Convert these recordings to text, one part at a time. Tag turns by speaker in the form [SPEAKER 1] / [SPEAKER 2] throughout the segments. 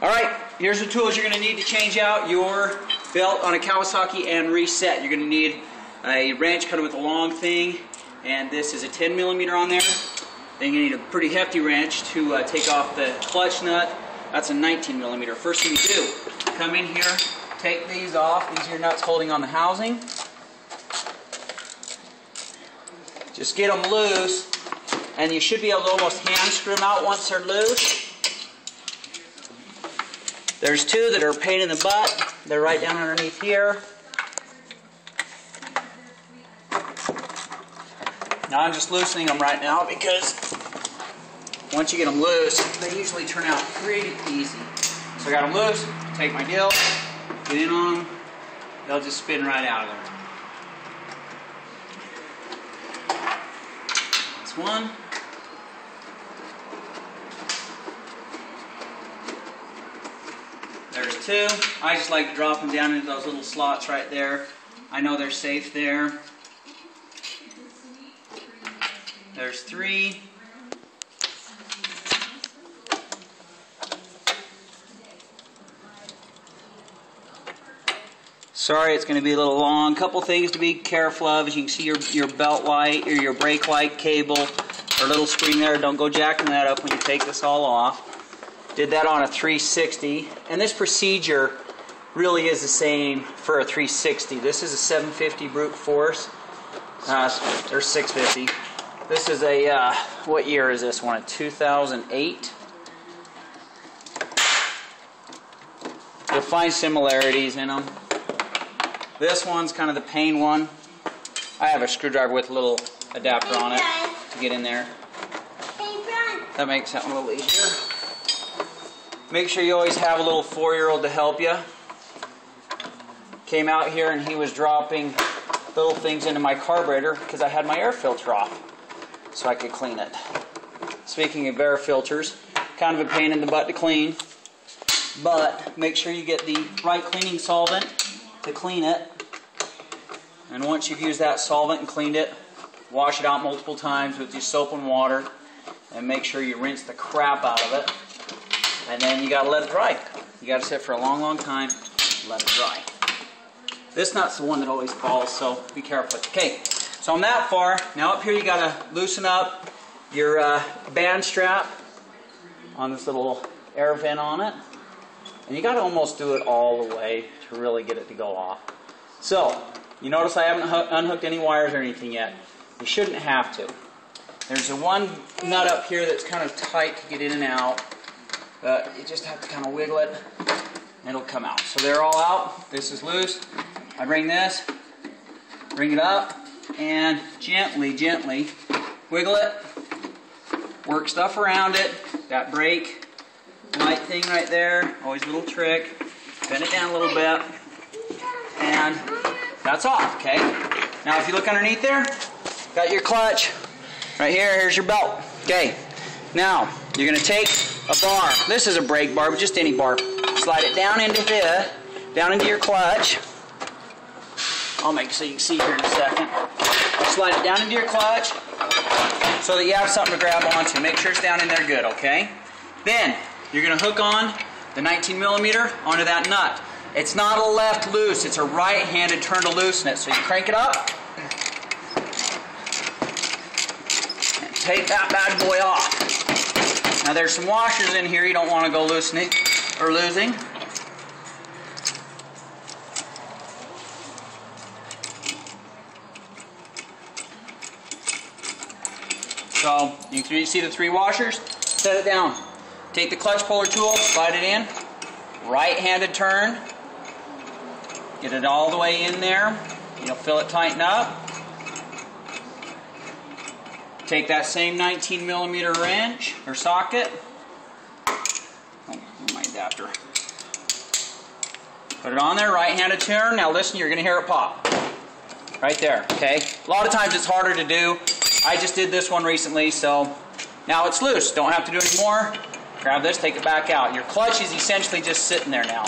[SPEAKER 1] Alright, here's the tools you're going to need to change out your belt on a Kawasaki and reset. You're going to need a wrench cut with a long thing, and this is a 10mm on there. Then you need a pretty hefty wrench to take off the clutch nut. That's a 19mm. First thing you do, come in here, take these off. These are your nuts holding on the housing. Just get them loose, and you should be able to almost hand screw them out once they're loose. There's two that are a pain in the butt. They're right down underneath here. Now I'm just loosening them right now because once you get them loose, they usually turn out pretty easy. So I got them loose, take my deal, get in on them, they'll just spin right out of there. That's one. There's two. I just like to drop them down into those little slots right there. I know they're safe there. There's three. Sorry, it's going to be a little long. Couple things to be careful of. As you can see, your belt light or your brake light cable or little screen there. Don't go jacking that up when you take this all off. Did that on a 360, and this procedure really is the same for a 360. This is a 750 brute force, or 650. This is a, what year is this one? A 2008. You'll find similarities in them. This one's kind of the pain one. I have a screwdriver with a little adapter on it to get in there. That makes that one a little easier. Make sure you always have a little 4-year-old to help you. Came out here and he was dropping little things into my carburetor because I had my air filter off so I could clean it. Speaking of air filters, kind of a pain in the butt to clean, but make sure you get the right cleaning solvent to clean it. And once you've used that solvent and cleaned it, wash it out multiple times with your soap and water, and make sure you rinse the crap out of it. And then you got to let it dry. You got to sit for a long, long time, let it dry. This nut's the one that always falls, so be careful. Okay, so I'm that far. Now up here you got to loosen up your band strap on this little air vent on it. And you got to almost do it all the way to really get it to go off. So, you notice I haven't unhooked any wires or anything yet. You shouldn't have to. There's the one nut up here that's kind of tight to get in and out. But you just have to kind of wiggle it and it'll come out. So they're all out. This is loose. I bring this, bring it up, and gently, gently wiggle it. Work stuff around it. That brake light thing right there, always a little trick. Bend it down a little bit. And that's off, okay? Now if you look underneath there, got your clutch. Right here, here's your belt. Okay. Now, you're going to take a bar. This is a brake bar, but just any bar. Slide it down into here, down into your clutch. I'll make it so you can see here in a second. Slide it down into your clutch so that you have something to grab onto. Make sure it's down in there good, okay? Then, you're going to hook on the 19mm onto that nut. It's not a left loose, it's a right-handed turn to loosen it. So you crank it up, and take that bad boy off. Now there's some washers in here you don't want to go loosening or losing. So you can see the 3 washers. Set it down. Take the clutch puller tool, slide it in. Right-handed turn. Get it all the way in there. You'll feel it tighten up. Take that same 19mm wrench or socket. Oh, my adapter. Put it on there, right-handed turn. Now listen, you're going to hear it pop. Right there, okay? A lot of times it's harder to do. I just did this one recently, so now it's loose. Don't have to do any more. Grab this, take it back out. Your clutch is essentially just sitting there now.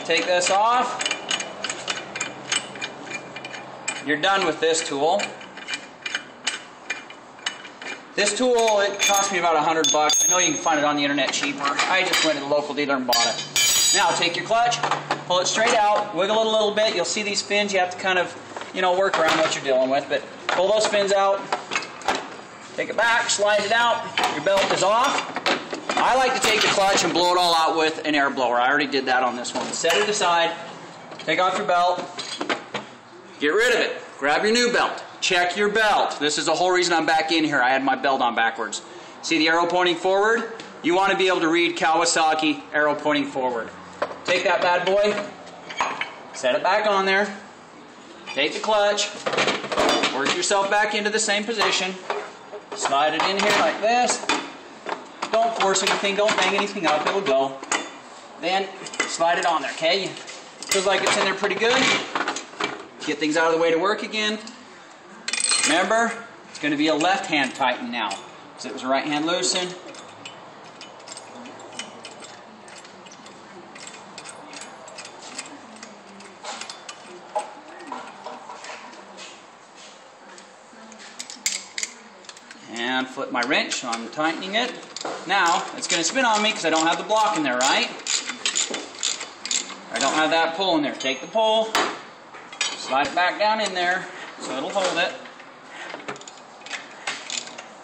[SPEAKER 1] Take this off. You're done with this tool. This tool, it cost me about $100. I know you can find it on the internet cheaper. I just went to the local dealer and bought it. Now take your clutch, pull it straight out, wiggle it a little bit. You'll see these fins. You have to kind of, work around what you're dealing with. But pull those fins out, take it back, slide it out. Your belt is off. I like to take the clutch and blow it all out with an air blower. I already did that on this one. Set it aside, take off your belt, get rid of it. Grab your new belt. Check your belt. This is the whole reason I'm back in here. I had my belt on backwards. See the arrow pointing forward? You want to be able to read Kawasaki, arrow pointing forward. Take that bad boy, set it back on there, take the clutch, work yourself back into the same position, slide it in here like this. Don't force anything, don't bang anything up, it'll go. Then slide it on there, okay? Feels like it's in there pretty good. Get things out of the way to work again. Remember, it's going to be a left hand tighten now, because it was a right hand loosen. And flip my wrench, so I'm tightening it. Now, it's going to spin on me because I don't have the block in there, right? I don't have that pull in there. Take the pull, slide it back down in there so it'll hold it.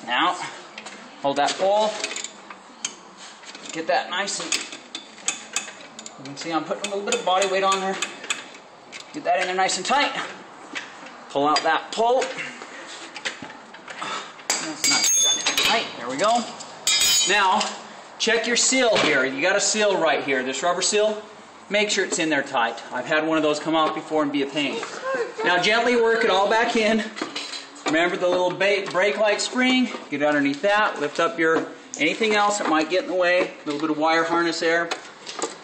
[SPEAKER 1] Now, hold that pull. Get that nice and... You can see I'm putting a little bit of body weight on there. Get that in there nice and tight. Pull out that pull. That's nice. Right, there we go. Now, check your seal here. You got a seal right here. This rubber seal, make sure it's in there tight. I've had one of those come out before and be a pain. Now, gently work it all back in. Remember the little brake-like spring? Get underneath that. Lift up your anything else that might get in the way. A little bit of wire harness there.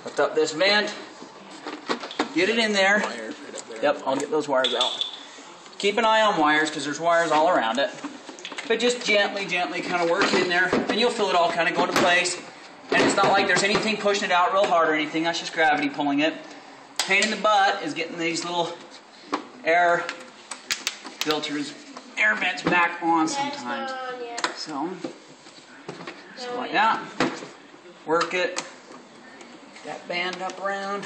[SPEAKER 1] Lift up this vent. Get it in there. Yep, I'll get those wires out. Keep an eye on wires because there's wires all around it. But just gently kind of work it in there, and you'll feel it all kind of go into place. And it's not like there's anything pushing it out real hard or anything. That's just gravity pulling it. Pain in the butt is getting these little air filters, air vents back on sometimes. So like that. Work it. Get that band up around.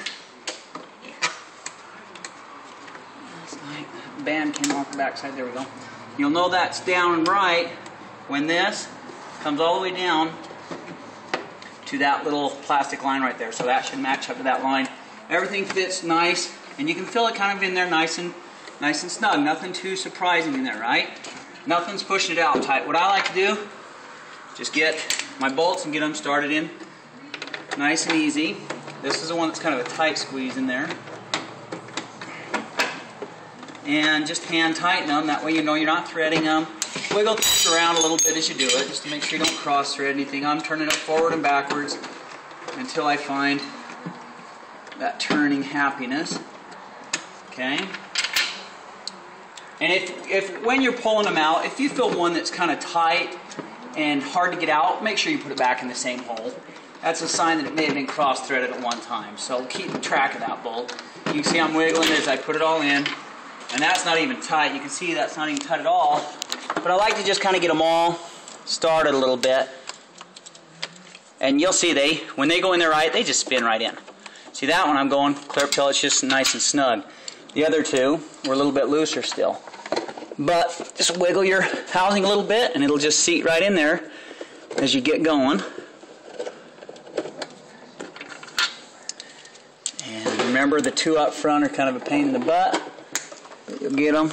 [SPEAKER 1] That's like that band came off the backside. There we go. You'll know that's down right when this comes all the way down to that little plastic line right there. So that should match up to that line. Everything fits nice, and you can feel it kind of in there nice and snug. Nothing too surprising in there, right? Nothing's pushing it out tight. What I like to do, just get my bolts and get them started in nice and easy. This is the one that's kind of a tight squeeze in there. And just hand tighten them, that way you know you're not threading them. Wiggle things around a little bit as you do it, just to make sure you don't cross thread anything. I'm turning it forward and backwards until I find that turning happiness. Okay? And if when you're pulling them out, if you feel one that's kind of tight and hard to get out, make sure you put it back in the same hole. That's a sign that it may have been cross-threaded at one time. So keep track of that bolt. You can see I'm wiggling as I put it all in. And that's not even tight. You can see that's not even tight at all. But I like to just kind of get them all started a little bit. And you'll see when they go in there right, they just spin right in. See that one I'm going clear up till it's just nice and snug. The other two were a little bit looser still. But just wiggle your housing a little bit and it'll just seat right in there as you get going. And remember the two up front are kind of a pain in the butt. But you'll get them.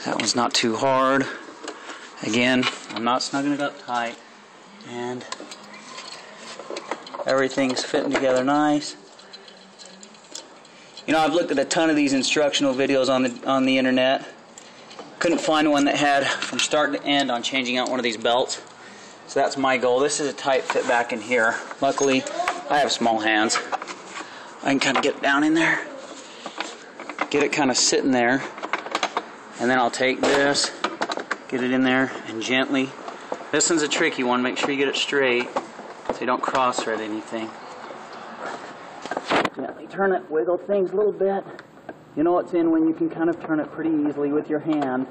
[SPEAKER 1] That one's not too hard. Again, I'm not snugging it up tight. And everything's fitting together nice. You know, I've looked at a ton of these instructional videos on the internet. Couldn't find one that had from start to end on changing out one of these belts. So that's my goal. This is a tight fit back in here. Luckily, I have small hands. I can kind of get it down in there. Get it kind of sitting there. And then I'll take this, get it in there, and gently. This one's a tricky one. Make sure you get it straight so you don't cross thread anything. Gently turn it, wiggle things a little bit. You know it's in when you can kind of turn it pretty easily with your hand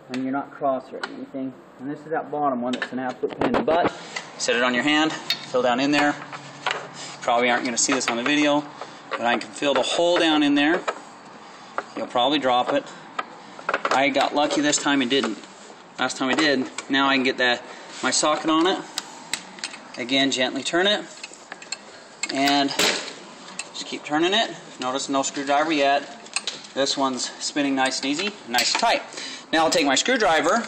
[SPEAKER 1] when you're not cross or anything. And this is that bottom one that's an absolute pain in the butt. Set it on your hand, fill down in there. Probably aren't going to see this on the video, but I can feel the hole down in there. You'll probably drop it. I got lucky this time and didn't. Last time I did. Now I can get my socket on it. Again, gently turn it. And just keep turning it. Notice no screwdriver yet. This one's spinning nice and easy, nice and tight. Now I'll take my screwdriver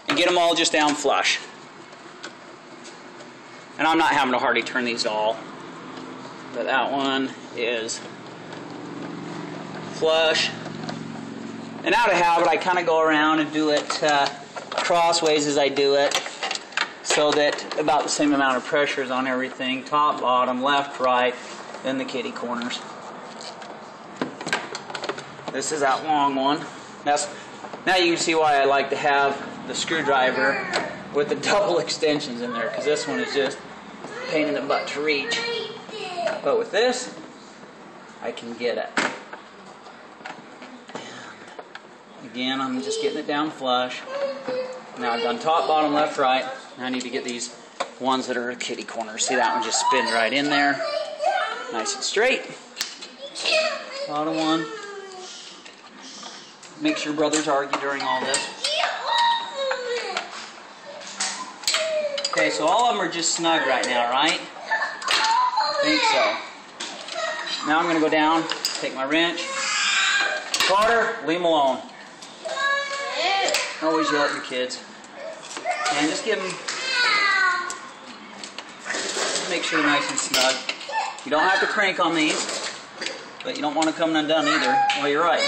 [SPEAKER 1] and get them all just down flush. And I'm not having to hardly turn these at all. But that one is flush. And out of habit, I kind of go around and do it crossways as I do it, so that about the same amount of pressure is on everything, top, bottom, left, right, then the kitty corners. This is that long one. Now you can see why I like to have the screwdriver with the double extensions in there, because this one is just a pain in the butt to reach. But with this, I can get it. Again, I'm just getting it down flush. Now I've done top, bottom, left, right. Now I need to get these ones that are kitty corners. See, that one just spins right in there. Nice and straight. Bottom one. Make sure brothers argue during all this. Okay, so all of them are just snug right now, right? I think so. Now I'm going to go down, take my wrench. Carter, leave them alone. Always yell at your kids. And just give them, make sure they're nice and snug. You don't have to crank on these, but you don't want to come undone either. Well, you're right.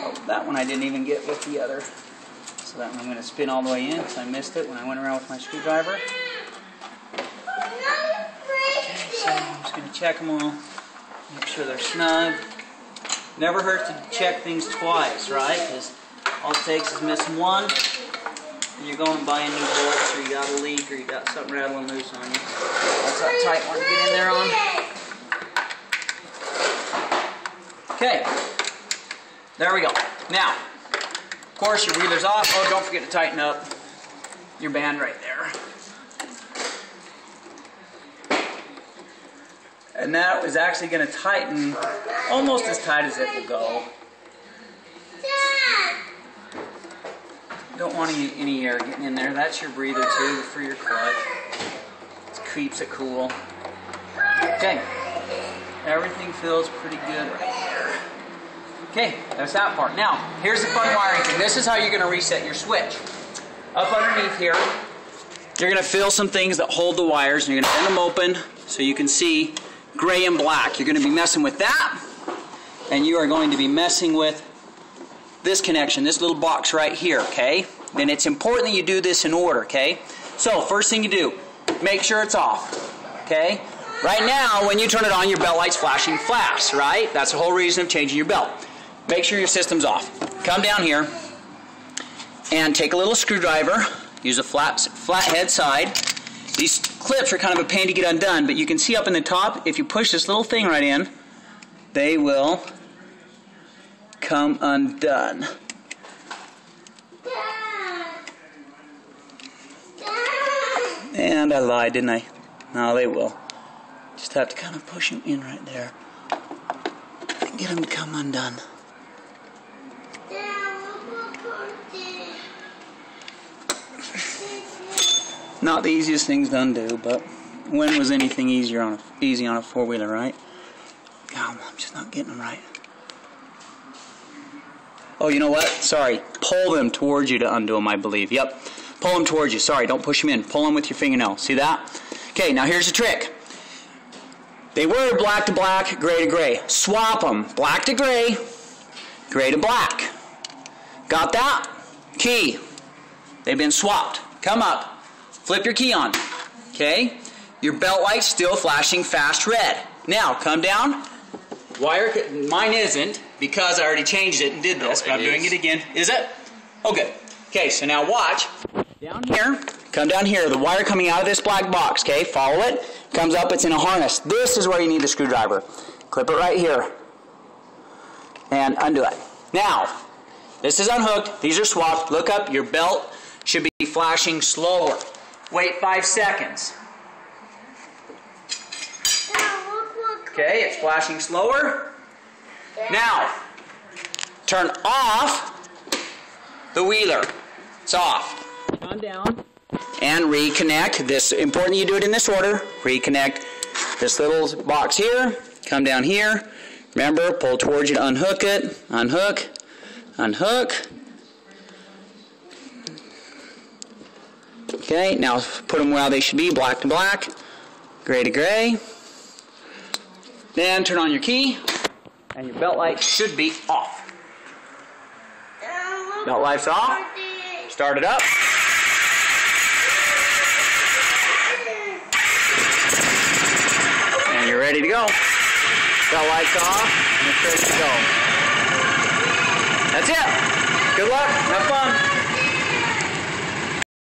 [SPEAKER 1] Oh, that one I didn't even get with the other. So that one I'm going to spin all the way in because I missed it when I went around with my screwdriver. Okay, so I'm just going to check them all. Make sure they're snug. Never hurts to check things twice, right? Because all it takes is missing one, and you're going and buying new bolts, or you got a leak, or you got something rattling loose on you. That's that tight one to get in there on. Okay, there we go. Now, of course, your wheeler's off. Oh, don't forget to tighten up your band right there. And that is actually going to tighten almost as tight as it will go. Don't want any air getting in there. That's your breather too for your clutch. It keeps it cool. Okay, everything feels pretty good right there. Okay, that's that part. Now, here's the fun wiring thing. This is how you're going to reset your switch. Up underneath here, you're going to feel some things that hold the wires, and you're going to bend them open so you can see gray and black. You're going to be messing with that, and you are going to be messing with this connection, this little box right here, okay? And it's important that you do this in order, okay? So, first thing you do, make sure it's off, okay? Right now, when you turn it on, your belt light's flashing flash, right? That's the whole reason of changing your belt. Make sure your system's off. Come down here and take a little screwdriver. Use a flat head side. These clips are kind of a pain to get undone, but you can see up in the top, if you push this little thing right in, they will come undone. And I lied, didn't I? No, they will. Just have to kind of push them in right there and get them to come undone. Not the easiest things to undo, but when was anything easy on a four-wheeler, right? God, I'm just not getting them right. Oh, you know what? Sorry. Pull them towards you to undo them, I believe. Yep. Pull them towards you. Sorry, don't push them in. Pull them with your fingernail. See that? Okay, now here's the trick. They were black to black, gray to gray. Swap them. Black to gray, gray to black. Got that? Key. They've been swapped. Come up. Flip your key on. Okay? Your belt light's still flashing fast red. Now, come down. Wire, mine isn't, because I already changed it and did this, but I'm doing it again. Is it? Oh, good. Okay, so now watch. Down here, come down here. The wire coming out of this black box, okay? Follow it. Comes up, it's in a harness. This is where you need the screwdriver. Clip it right here. And undo it. Now, this is unhooked. These are swapped. Look up. Your belt should be flashing slower. Wait 5 seconds. Okay, it's flashing slower. Now, turn off the wheeler. It's off. On down and reconnect. This important you do it in this order. Reconnect this little box here. Come down here. Remember, pull towards you to unhook it. Unhook. Unhook. Okay, now put them where they should be. Black to black. Gray to gray. Then turn on your key. And your belt light should be off. Belt light's off. Start it up. And you're ready to go. Belt light's off, and it's ready to go. That's it. Good luck. Have fun.